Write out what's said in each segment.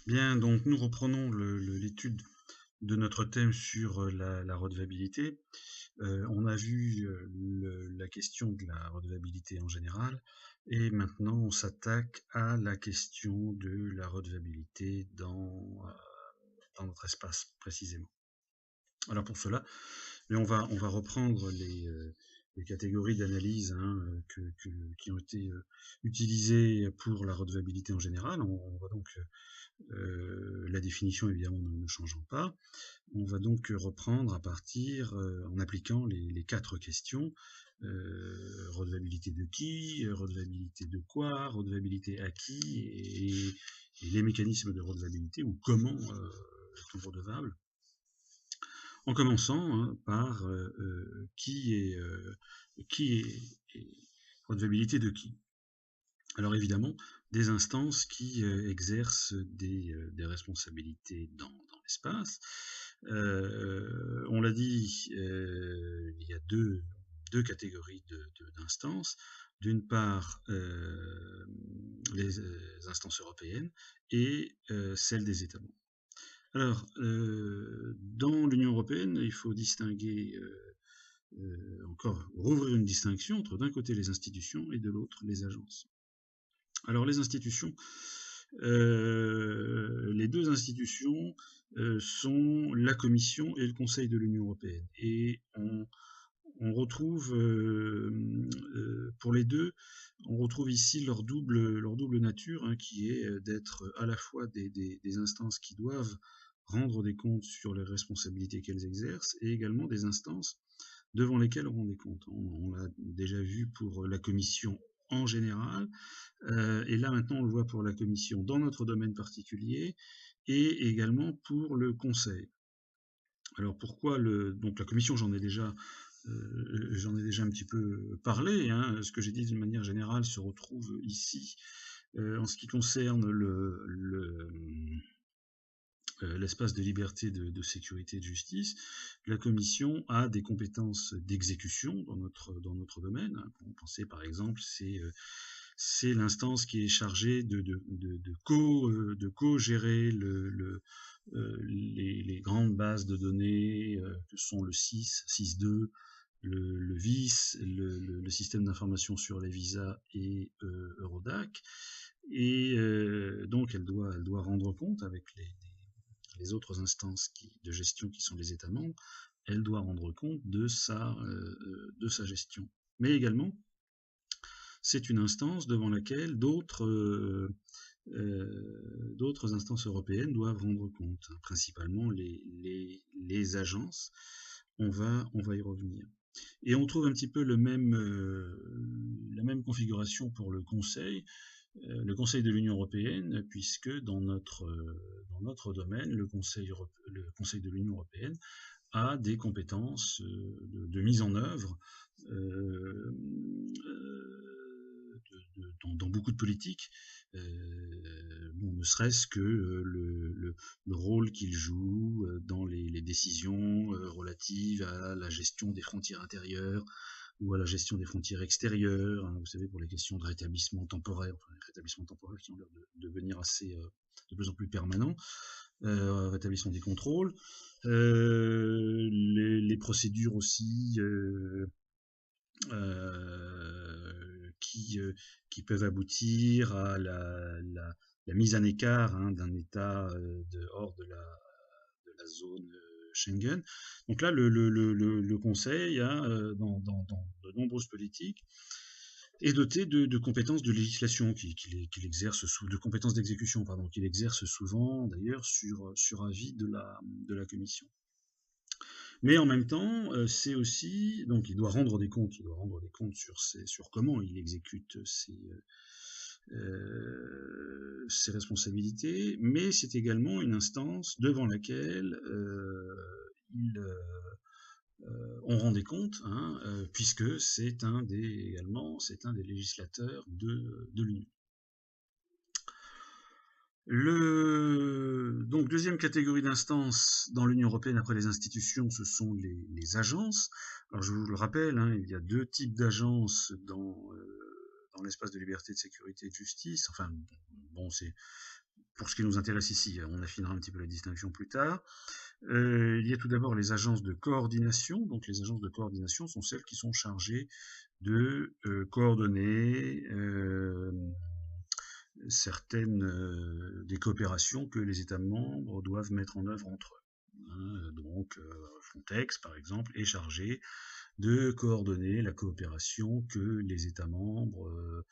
Bien, donc nous reprenons l'étude de notre thème sur la redevabilité. On a vu la question de la redevabilité en général, et maintenant on s'attaque à la question de la redevabilité dans notre espace précisément. Alors pour cela, mais on va reprendre les catégories d'analyse, hein, qui ont été utilisées pour la redevabilité en général. On va donc la définition évidemment ne changeant pas. On va donc reprendre à partir, en appliquant les quatre questions. Redevabilité de qui, redevabilité de quoi, redevabilité à qui, et les mécanismes de redevabilité, ou comment est-on redevable, en commençant, hein, par qui est redevabilité de qui. Alors évidemment, des instances qui exercent des responsabilités dans l'espace. On l'a dit, il y a deux catégories d'instances. D'une part, les instances européennes et celles des États membres. Alors, dans l'Union européenne, il faut distinguer, encore rouvrir une distinction entre d'un côté les institutions et de l'autre les agences. Alors les institutions, les deux institutions sont la Commission et le Conseil de l'Union européenne. Et on retrouve, pour les deux, on retrouve ici leur double nature, hein, qui est d'être à la fois des instances qui doivent rendre des comptes sur les responsabilités qu'elles exercent, et également des instances devant lesquelles on rend des comptes. On l'a déjà vu pour la Commission en général, et là maintenant on le voit pour la Commission dans notre domaine particulier, et également pour le Conseil. Alors pourquoi donc la Commission, j'en ai déjà un petit peu parlé, hein. Ce que j'ai dit d'une manière générale se retrouve ici. En ce qui concerne l'espace de liberté, de sécurité et de justice, la Commission a des compétences d'exécution dans notre domaine. Vous pensez par exemple, c'est l'instance qui est chargée de co-gérer les grandes bases de données, que sont le SIS, SIS2, le VIS, le système d'information sur les visas, et Eurodac. Et donc elle doit rendre compte avec les autres instances de gestion qui sont les États membres. Elle doit rendre compte de sa gestion. Mais également, c'est une instance devant laquelle d'autres instances européennes doivent rendre compte, principalement les agences. On va y revenir. Et on trouve un petit peu la même configuration pour le Conseil de l'Union européenne, puisque dans notre domaine, le Conseil de l'Union européenne a des compétences de mise en œuvre dans beaucoup de politiques, ne serait-ce que le rôle qu'il joue dans les décisions relatives à la gestion des frontières intérieures ou à la gestion des frontières extérieures, hein, vous savez, pour les questions de rétablissement temporaire, qui ont l'air de devenir de plus en plus permanents, rétablissement des contrôles, les procédures aussi qui peuvent aboutir à la mise en écart, hein, d'un État hors de la zone Schengen. Donc là, le Conseil a, dans de nombreuses politiques, est doté de compétences de législation qu'il exerce de compétences d'exécution, pardon, qu'il exerce souvent d'ailleurs sur avis de la Commission. Mais en même temps, c'est aussi, donc il doit rendre des comptes sur comment il exécute ses responsabilités, mais c'est également une instance devant laquelle on rend des comptes, hein, puisque c'est un des législateurs de l'Union. Donc, deuxième catégorie d'instances dans l'Union européenne après les institutions, ce sont les agences. Alors je vous le rappelle, hein, il y a deux types d'agences dans l'espace de liberté, de sécurité et de justice. Enfin, bon, c'est pour ce qui nous intéresse ici, on affinera un petit peu la distinction plus tard. Il y a tout d'abord les agences de coordination. Donc les agences de coordination sont celles qui sont chargées de coordonner certaines des coopérations que les États membres doivent mettre en œuvre entre eux. Donc Frontex, par exemple, est chargé de coordonner la coopération que les États membres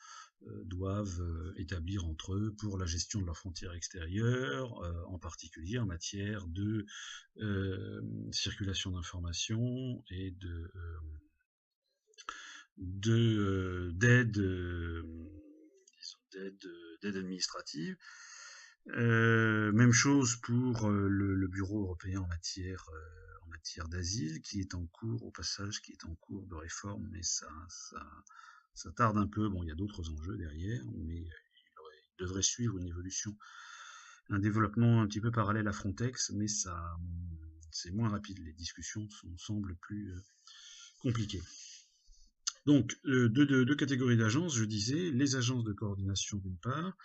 doivent établir entre eux pour la gestion de leurs frontières extérieures, en particulier en matière de circulation d'informations et d'aide d'aide administrative. Même chose pour le Bureau européen en matière d'asile, qui est en cours, au passage, qui est en cours de réforme, mais ça tarde un peu. Bon, il y a d'autres enjeux derrière, mais il devrait suivre une évolution, un développement un petit peu parallèle à Frontex, mais c'est moins rapide. Les discussions semblent plus compliquées. Donc, deux catégories d'agences, je disais, les agences de coordination d'une part,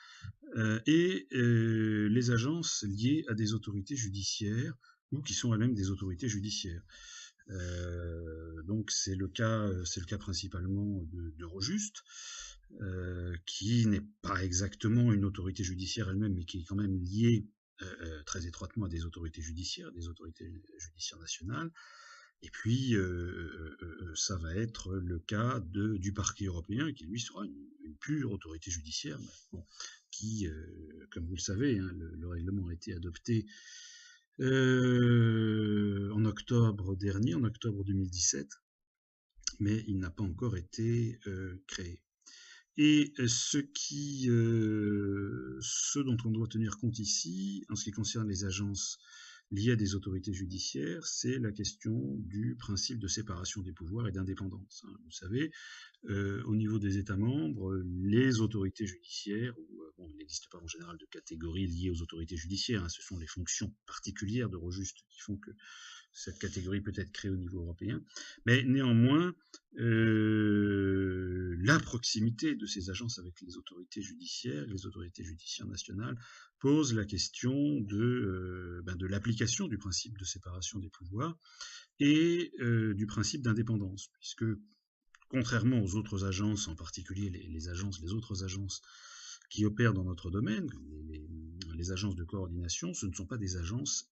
et les agences liées à des autorités judiciaires, ou qui sont elles-mêmes des autorités judiciaires. Donc c'est le cas principalement d'Eurojust, qui n'est pas exactement une autorité judiciaire elle-même, mais qui est quand même liée très étroitement à des autorités judiciaires nationales. Et puis, ça va être le cas du parquet européen, qui lui sera une pure autorité judiciaire, bon, qui, comme vous le savez, hein, le règlement a été adopté en octobre dernier, en octobre 2017, mais il n'a pas encore été créé. Et ce dont on doit tenir compte ici, en ce qui concerne les agences liées à des autorités judiciaires, c'est la question du principe de séparation des pouvoirs et d'indépendance. Vous savez, au niveau des États membres, les autorités judiciaires, bon, il n'existe pas en général de catégorie liée aux autorités judiciaires, hein, ce sont les fonctions particulières d'Eurojust qui font que cette catégorie peut être créée au niveau européen, mais néanmoins, la proximité de ces agences avec les autorités judiciaires nationales, pose la question de l'application du principe de séparation des pouvoirs et du principe d'indépendance, puisque contrairement aux autres agences, en particulier les autres agences qui opèrent dans notre domaine, les agences de coordination, ce ne sont pas des agences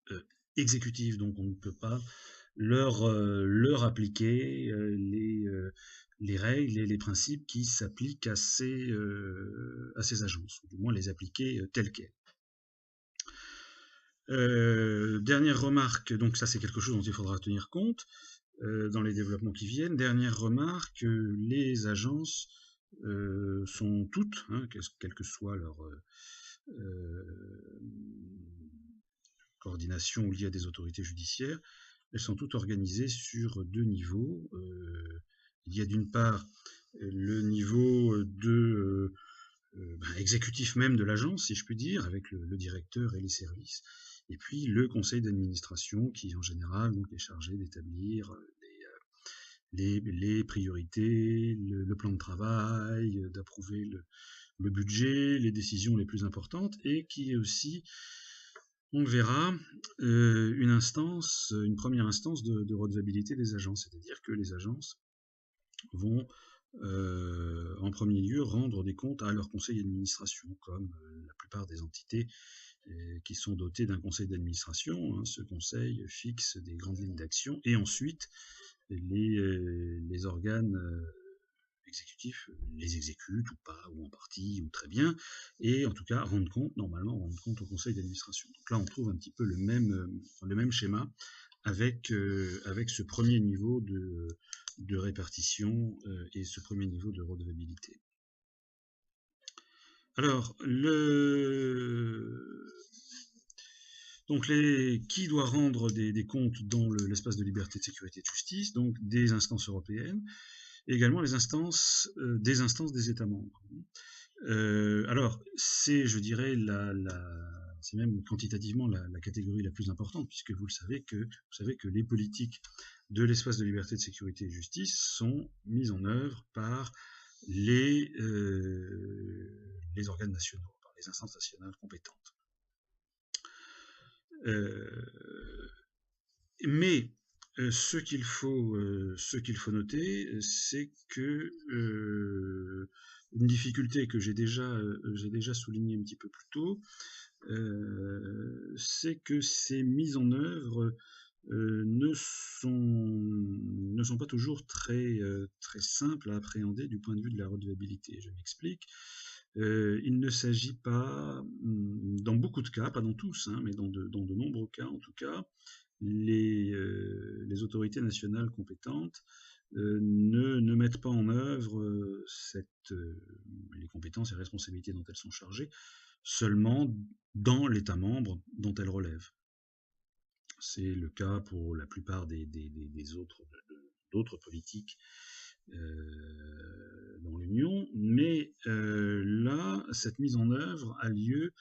exécutives, donc on ne peut pas leur appliquer les règles et les principes qui s'appliquent à ces agences, ou du moins les appliquer telles quelles. Dernière remarque, donc ça c'est quelque chose dont il faudra tenir compte dans les développements qui viennent. Dernière remarque, les agences sont toutes, hein, quelle que soit leur coordination liée à des autorités judiciaires, elles sont toutes organisées sur deux niveaux. Il y a d'une part le niveau exécutif même de l'agence, si je puis dire, avec le directeur et les services, et puis le conseil d'administration qui en général donc, est chargé d'établir les priorités, le plan de travail, d'approuver le budget, les décisions les plus importantes, et qui est aussi, on le verra, une première instance de redevabilité des agences, c'est-à-dire que les agences vont en premier lieu rendre des comptes à leur conseil d'administration, comme la plupart des entités qui sont dotées d'un conseil d'administration. Hein. Ce conseil fixe des grandes lignes d'action, et ensuite les organes exécutifs les exécutent ou pas, ou en partie, ou très bien, et en tout cas normalement rendre compte au conseil d'administration. Donc là on trouve un petit peu le même schéma avec ce premier niveau de répartition et ce premier niveau de redevabilité. Alors, donc qui doit rendre des comptes dans l'espace de liberté, de sécurité et de justice? Donc des instances européennes, et également des instances des États membres. Alors, c'est, je dirais, c'est même quantitativement la catégorie la plus importante, puisque vous savez que les politiques de l'espace de liberté, de sécurité et de justice sont mises en œuvre par les organes nationaux, par les instances nationales compétentes. Euh, mais ce qu'il faut noter, c'est que une difficulté que j'ai déjà soulignée un petit peu plus tôt, c'est que ces mises en œuvre ne sont pas toujours très simples à appréhender du point de vue de la redevabilité. Je m'explique. Il ne s'agit pas, dans beaucoup de cas, pas dans tous, hein, mais dans de nombreux cas en tout cas, les autorités nationales compétentes ne mettent pas en œuvre les compétences et responsabilités dont elles sont chargées seulement dans l'État membre dont elles relèvent. C'est le cas pour la plupart d'autres politiques dans l'Union, mais là, cette mise en œuvre a lieu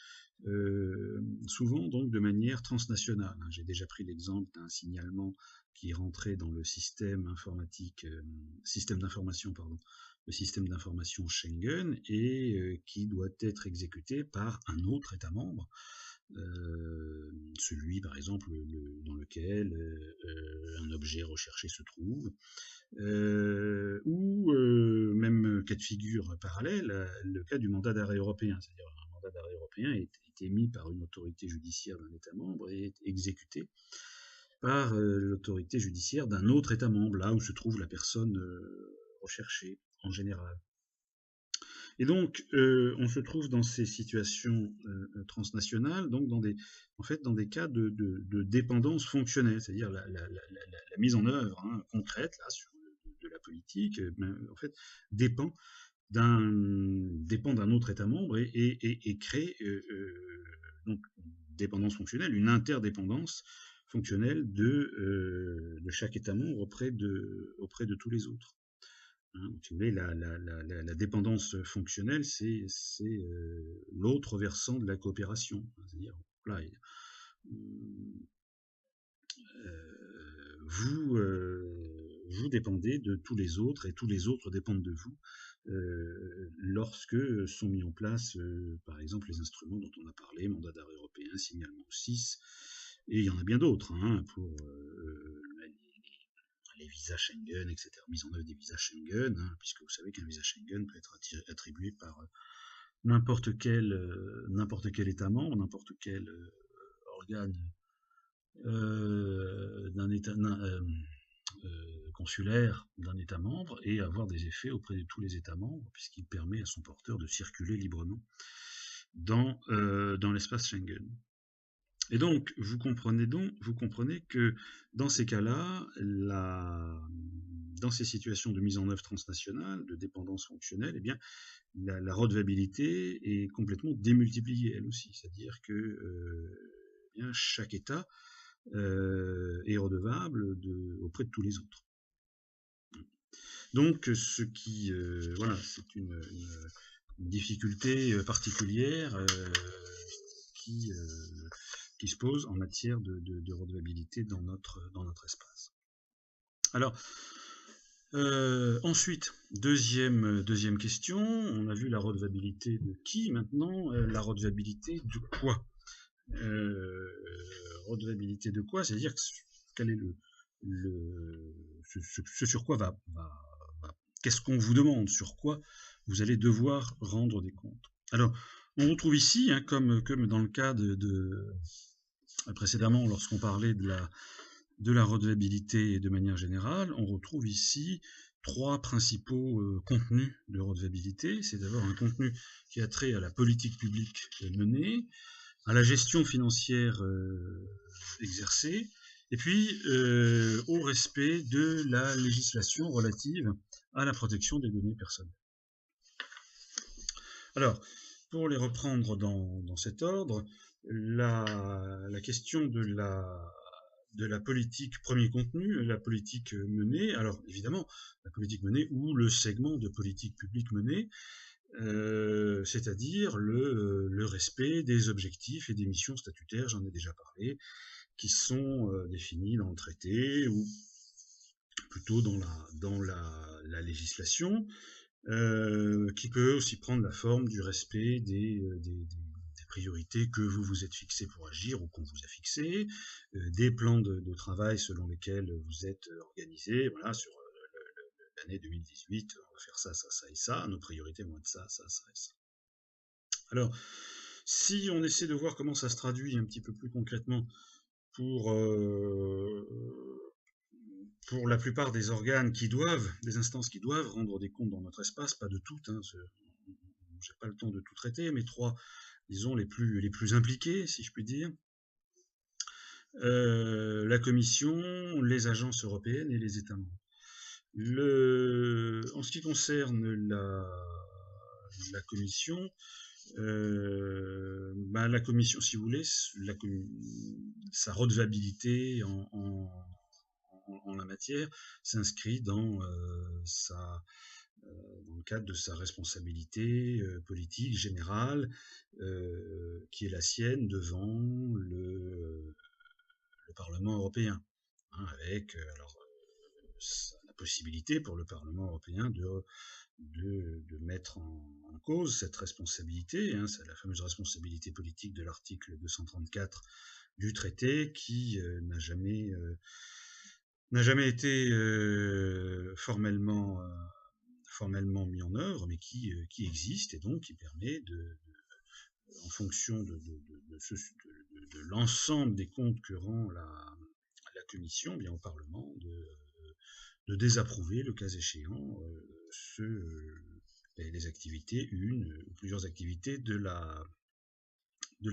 souvent donc de manière transnationale. J'ai déjà pris l'exemple d'un signalement qui rentrait dans le système informatique, système d'information, pardon, le système d'information Schengen, et qui doit être exécuté par un autre État membre. Celui par exemple dans lequel un objet recherché se trouve, ou même cas de figure parallèle, le cas du mandat d'arrêt européen, c'est-à-dire un mandat d'arrêt européen est émis par une autorité judiciaire d'un État membre et est exécuté par l'autorité judiciaire d'un autre État membre, là où se trouve la personne recherchée en général. Et donc, on se trouve dans ces situations transnationales, donc dans des cas de dépendance fonctionnelle, c'est-à-dire la mise en œuvre concrète là, de la politique, en fait, dépend d'un autre État membre et crée donc une dépendance fonctionnelle, une interdépendance fonctionnelle de chaque État membre auprès de tous les autres. Si vous voulez, la dépendance fonctionnelle, c'est l'autre versant de la coopération. C'est-à-dire, là, vous dépendez de tous les autres et tous les autres dépendent de vous lorsque sont mis en place, par exemple, les instruments dont on a parlé, mandat d'arrêt européen, signalement 6, et il y en a bien d'autres pour les visas Schengen, etc., mise en œuvre des visas Schengen, puisque vous savez qu'un visa Schengen peut être attribué par n'importe quel État membre, n'importe quel organe d'un État consulaire d'un État membre, et avoir des effets auprès de tous les États membres, puisqu'il permet à son porteur de circuler librement dans l'espace Schengen. Et donc, vous comprenez que dans ces cas-là, dans ces situations de mise en œuvre transnationale, de dépendance fonctionnelle, eh bien, la redevabilité est complètement démultipliée, elle aussi. C'est-à-dire que chaque État est redevable auprès de tous les autres. Donc, voilà, c'est une difficulté particulière qui se pose en matière de redevabilité dans notre espace. Alors, ensuite, deuxième question, on a vu la redevabilité de qui, maintenant la redevabilité de quoi. Redevabilité de quoi, c'est-à-dire quel est ce sur quoi qu'est-ce qu'on vous demande, sur quoi vous allez devoir rendre des comptes. Alors, on retrouve ici, comme dans le cas précédemment, lorsqu'on parlait de la redevabilité de manière générale, on retrouve ici trois principaux contenus de redevabilité. C'est d'abord un contenu qui a trait à la politique publique menée, à la gestion financière exercée, et puis au respect de la législation relative à la protection des données personnelles. Alors, pour les reprendre dans cet ordre, la question de la politique, premier contenu, la politique menée, alors évidemment, la politique menée ou le segment de politique publique menée, c'est-à-dire le respect des objectifs et des missions statutaires, j'en ai déjà parlé, qui sont définis dans le traité ou plutôt dans la législation, qui peut aussi prendre la forme du respect des priorités que vous vous êtes fixées pour agir ou qu'on vous a fixées, des plans de travail selon lesquels vous êtes organisé, voilà, sur l'année 2018, on va faire ça, ça, ça et ça, nos priorités vont être ça, ça, ça et ça. Alors, si on essaie de voir comment ça se traduit un petit peu plus concrètement pour la plupart des organes des instances qui doivent rendre des comptes dans notre espace, pas de toutes, hein, j'ai pas le temps de tout traiter, mais 3, disons, les plus impliqués, si je puis dire. La Commission, les agences européennes et les États membres. En ce qui concerne la Commission, la Commission, si vous voulez, sa redevabilité en la matière s'inscrit dans le cadre de sa responsabilité politique générale qui est la sienne devant le Parlement européen, hein, avec la possibilité pour le Parlement européen de mettre en cause cette responsabilité, hein, c'est la fameuse responsabilité politique de l'article 234 du traité qui n'a jamais été formellement mis en œuvre, mais qui existe et donc qui permet en fonction de l'ensemble des comptes que rend la Commission, bien au Parlement, de désapprouver, le cas échéant, les activités, une ou plusieurs activités de la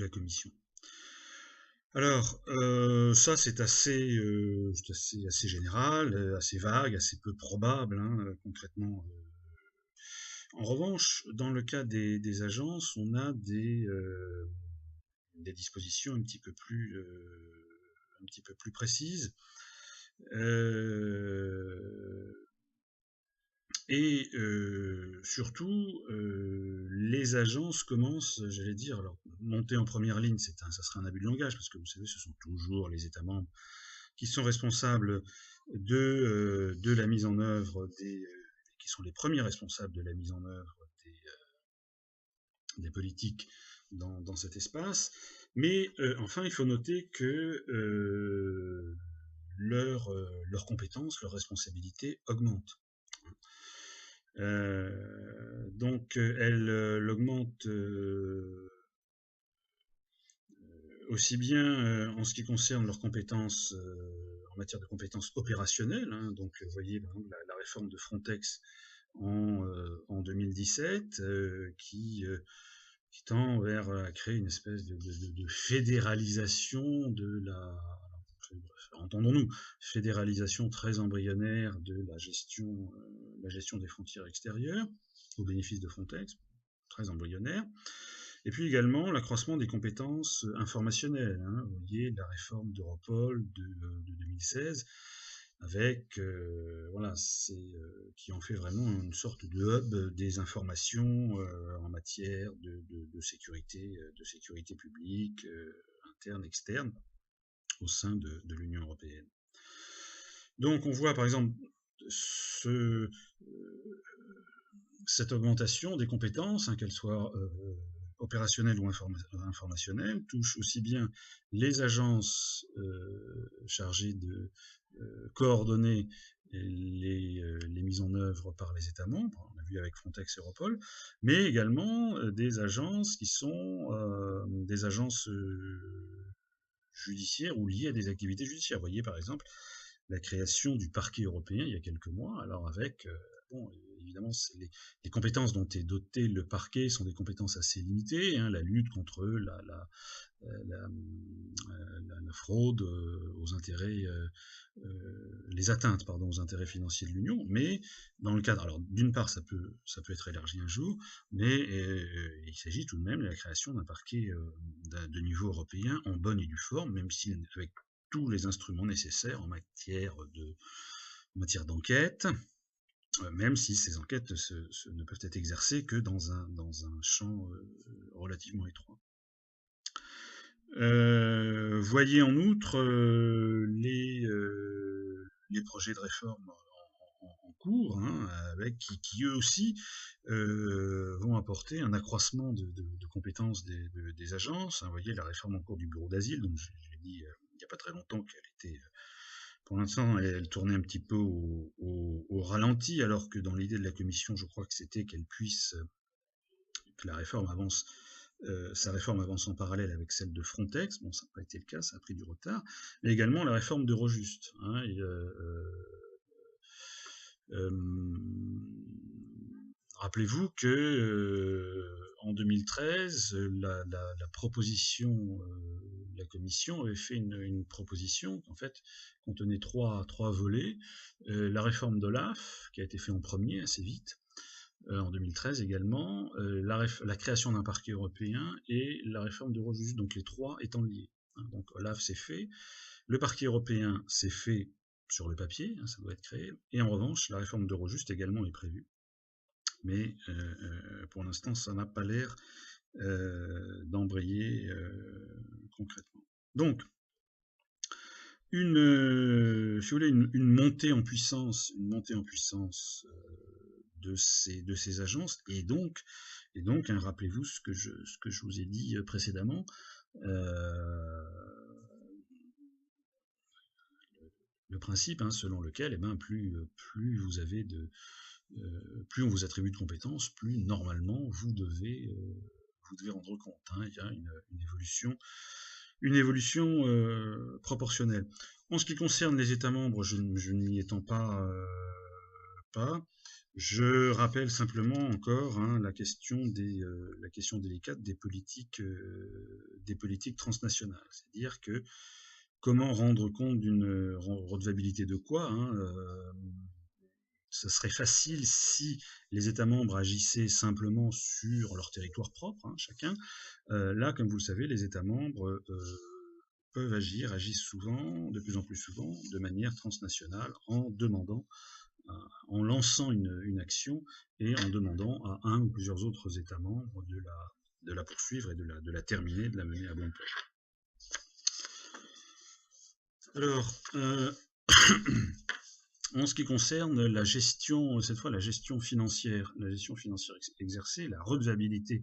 Commission. Alors, ça c'est assez général, assez vague, assez peu probable, hein, concrètement. En revanche, dans le cas des agences, on a des dispositions un petit peu plus précises. Et surtout, les agences commencent, j'allais dire, alors monter en première ligne, ça serait un abus de langage, parce que vous savez, ce sont toujours les États membres qui sont responsables de la mise en œuvre qui sont les premiers responsables de la mise en œuvre des politiques dans cet espace. Mais enfin, il faut noter que leurs compétences, leurs responsabilités augmentent. Donc elle l'augmente aussi bien en ce qui concerne leurs compétences en matière de compétences opérationnelles, hein, donc vous voyez par exemple la réforme de Frontex en 2017 qui tend vers créer une espèce de fédéralisation de entendons-nous, fédéralisation très embryonnaire de la gestion des frontières extérieures, au bénéfice de Frontex, très embryonnaire. Et puis également l'accroissement des compétences informationnelles. Hein. Vous voyez la réforme d'Europol de 2016, avec qui en fait vraiment une sorte de hub des informations en matière de sécurité publique, interne, externe, au sein de l'Union européenne. Donc on voit par exemple cette augmentation des compétences, hein, qu'elles soient opérationnelles ou informationnelles, touche aussi bien les agences chargées de coordonner les mises en œuvre par les États membres, on a vu avec Frontex et Europol, mais également des agences qui sont des agences judiciaires ou liées à des activités judiciaires. Vous voyez par exemple la création du parquet européen il y a quelques mois, alors avec évidemment, les compétences dont est doté le parquet sont des compétences assez limitées, hein, la lutte contre la fraude aux intérêts, les atteintes aux intérêts financiers de l'Union, mais dans le cadre, alors d'une part ça peut être élargi un jour, mais il s'agit tout de même de la création d'un parquet de niveau européen en bonne et due forme, même si avec tous les instruments nécessaires en matière d'enquête, même si ces enquêtes ne peuvent être exercées que dans un champ relativement étroit. Voyez en outre les projets de réforme en cours, hein, avec qui eux aussi vont apporter un accroissement de compétences des agences. Hein, vous voyez la réforme en cours du bureau d'asile, donc j'ai dit il n'y a pas très longtemps qu'elle était, pour l'instant, elle tournait un petit peu au ralenti, alors que dans l'idée de la commission, je crois que c'était qu'elle puisse, que la réforme avance. Sa réforme avance en parallèle avec celle de Frontex. Bon, ça n'a pas été le cas, ça a pris du retard. Mais également la réforme d'Eurojust. Hein, rappelez-vous que en 2013, la proposition, la commission avait fait une proposition qui en fait contenait trois volets. La réforme de l'AF, qui a été fait en premier assez vite, en 2013 également, la création d'un parquet européen et la réforme d'Eurojust, donc les trois étant liés. Hein, donc l'AF c'est fait, le parquet européen c'est fait sur le papier, hein, ça doit être créé, et en revanche la réforme d'Eurojust également est prévue. Mais pour l'instant ça n'a pas l'air d'embrayer concrètement. Donc, si vous voulez, une montée en puissance, de ces agences, et donc hein, rappelez-vous ce que je vous ai dit précédemment, le principe, hein, selon lequel, plus vous avez plus on vous attribue de compétences, plus normalement vous devez rendre compte. Hein, il y a une évolution proportionnelle. En ce qui concerne les États membres, je ne m'y étends pas. Je rappelle simplement encore, hein, la question délicate des politiques transnationales. C'est-à-dire que comment rendre compte d'une redevabilité de quoi, hein, ce serait facile si les États membres agissaient simplement sur leur territoire propre, hein, chacun. Là, comme vous le savez, les États membres agissent souvent, de plus en plus souvent, de manière transnationale, en lançant une action et en demandant à un ou plusieurs autres États membres de la poursuivre et de la terminer, de la mener à bon terme. Alors, en ce qui concerne la gestion, cette fois la gestion financière exercée, la redevabilité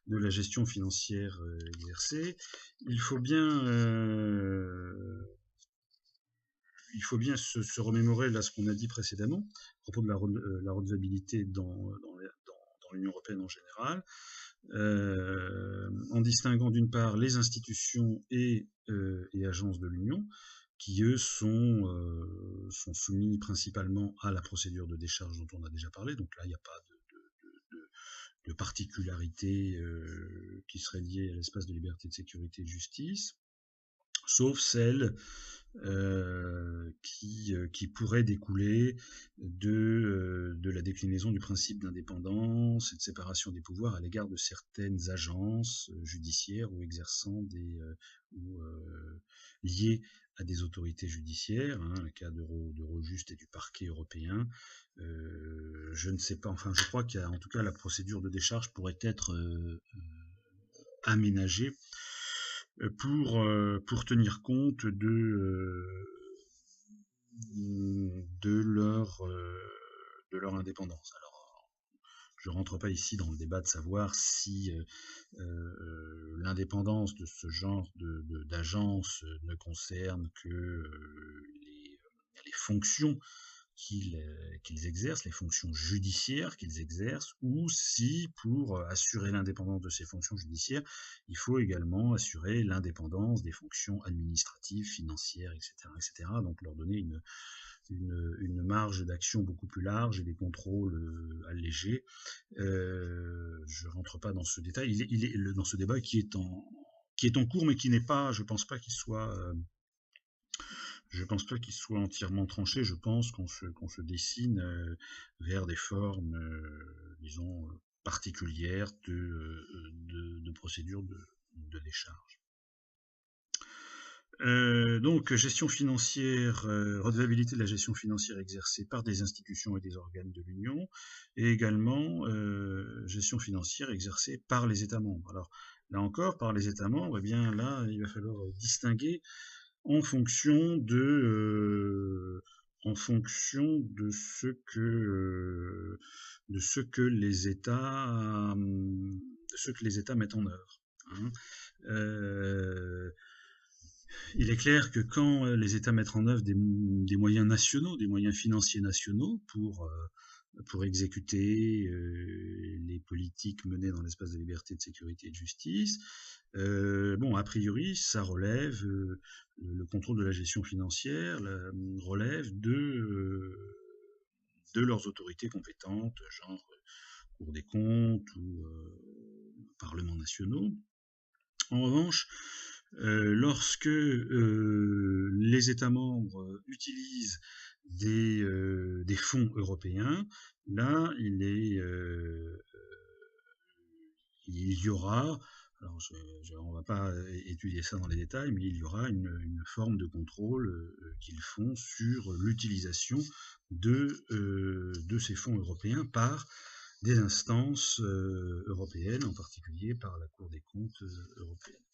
de la gestion financière exercée, il faut bien se remémorer là ce qu'on a dit précédemment à propos de la redevabilité dans l'Union européenne en général, en distinguant d'une part les institutions et agences de l'Union, qui eux sont soumis principalement à la procédure de décharge dont on a déjà parlé. Donc là, il n'y a pas de particularité qui serait liée à l'espace de liberté, de sécurité et de justice, sauf celle qui pourrait découler de la déclinaison du principe d'indépendance et de séparation des pouvoirs à l'égard de certaines agences judiciaires ou exerçant liées à des autorités judiciaires, hein, le cas d'Eurojust et du parquet européen. Je ne sais pas, enfin je crois qu'il y a en tout cas la procédure de décharge pourrait être aménagée pour tenir compte de leur indépendance. Alors, je rentre pas ici dans le débat de savoir si l'indépendance de ce genre d'agence ne concerne que les fonctions qu'ils exercent, les fonctions judiciaires qu'ils exercent, ou si pour assurer l'indépendance de ces fonctions judiciaires, il faut également assurer l'indépendance des fonctions administratives, financières, etc., etc. Donc leur donner une marge d'action beaucoup plus large et des contrôles allégés. Je rentre pas dans ce détail. Il est dans ce débat qui est en cours, mais qui n'est pas, je pense pas qu'il soit entièrement tranché. Je pense qu'on se dessine vers des formes, disons, particulières de procédures de décharge. Donc, gestion financière, redevabilité de la gestion financière exercée par des institutions et des organes de l'Union, et également gestion financière exercée par les États membres. Alors, là encore, par les États membres, eh bien là, il va falloir distinguer en fonction en fonction de ce que les États, de ce que les États mettent en œuvre, hein. Heu, il est clair que quand, les États mettent en œuvre des moyens nationaux, des moyens financiers nationaux pour exécuter, les politiques menées dans l'espace de liberté, de sécurité et de justice, bon, a priori, ça relève, le contrôle de la gestion financière relève de leurs autorités compétentes, genre, Cour des comptes ou, parlements nationaux. En revanche, lorsque, les États membres utilisent des fonds européens, là, il y aura, alors on va pas étudier ça dans les détails, mais il y aura une forme de contrôle, qu'ils font sur l'utilisation de ces fonds européens par des instances, européennes, en particulier par la Cour des comptes, européenne.